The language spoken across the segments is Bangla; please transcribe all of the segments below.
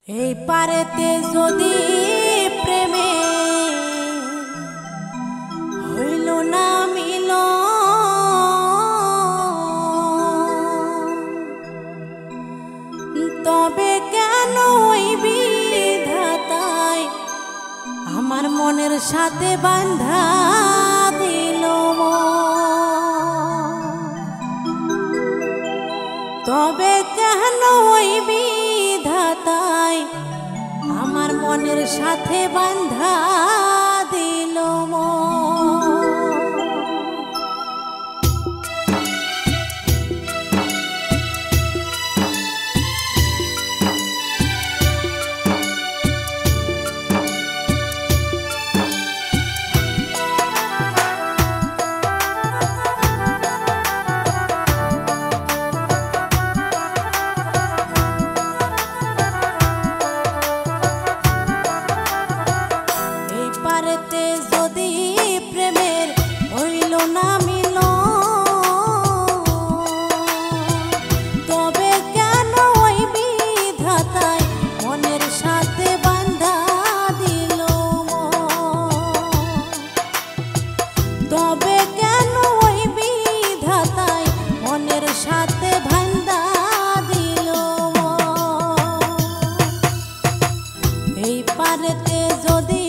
এই পারেতে যদি প্রেমে হইল না মিল, তবে কেন ওই বিধাতায় আমার মনের সাথে বাঁধা দিল। তবে কেন ওই বিধাতায় আমার মনের সাথে বাঁধা দিল। যদি প্রেমের হইল না মিল, তবে কেন ওই বিধাতায় মনের সাথে বাঁধা দিল। তবে কেন ওই বিধাতায় মনের সাথে বাঁধা দিল। এই পারেতে যদি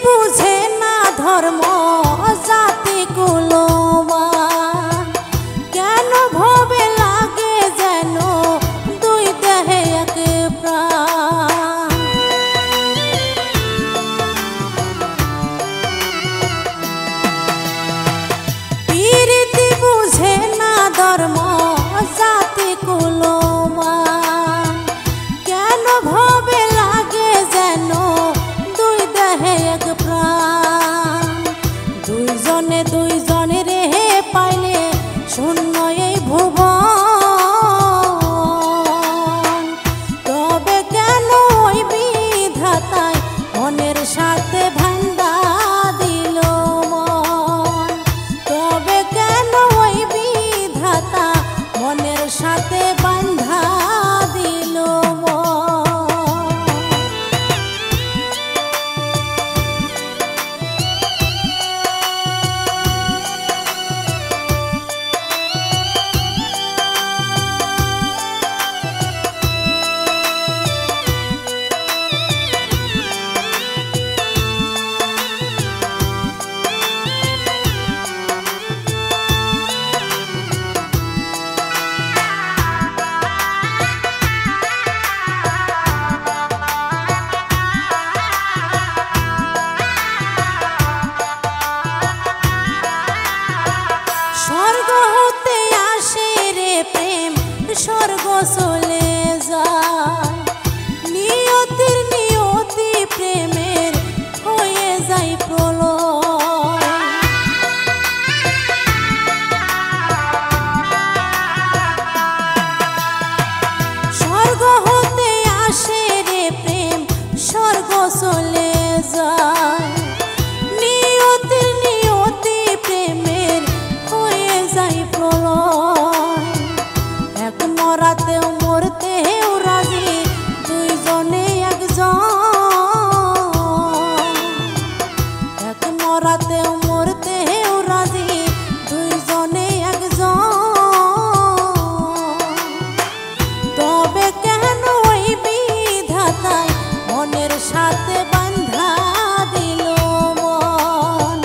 বুঝে না ধর্ম জাতি কুলমান, কেন ভবে লাগে যেন দুই দেহে এক প্রাণ। প্রীতি বুঝে না ধর্ম জাতি কুলমান, কেন ভবে লাগে যেন দুইজনে দুইজনে রে পাইলে শূন্য এই ভুবন। তবে কেন ওই বিধাতায় মনের সাথে বাঁধা দিল মন। তবে কেন ওই বিধাতা মনের সাথে বাঁধা দিল মন। স্বর্গ হতে আসে রে প্রেম, স্বর্গ চলে যায়। নিয়তির নিয়তি প্রেমের হয়ে যায় প্রলয়। স্বর্গ হতে আসে রে প্রেম, স্বর্গ চলে যায়। নিয়তির নিয়তি প্রেমের হয়ে যায় প্রলয়। এক মরাতেও মরতেও রাজি দুইজনে একজন। এক মরাতেও মরতেও রাজি দুইজনে একজন। তবে কেন ওই বিধাতায় মনের সাথে বাঁধা দিল মন।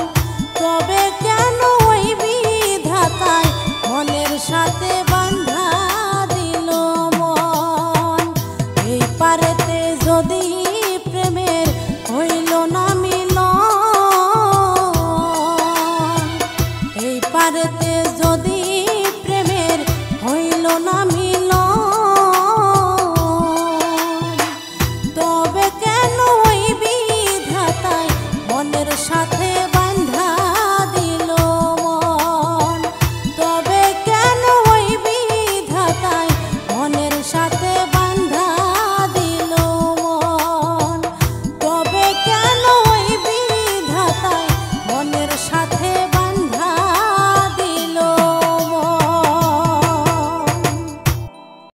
সাথে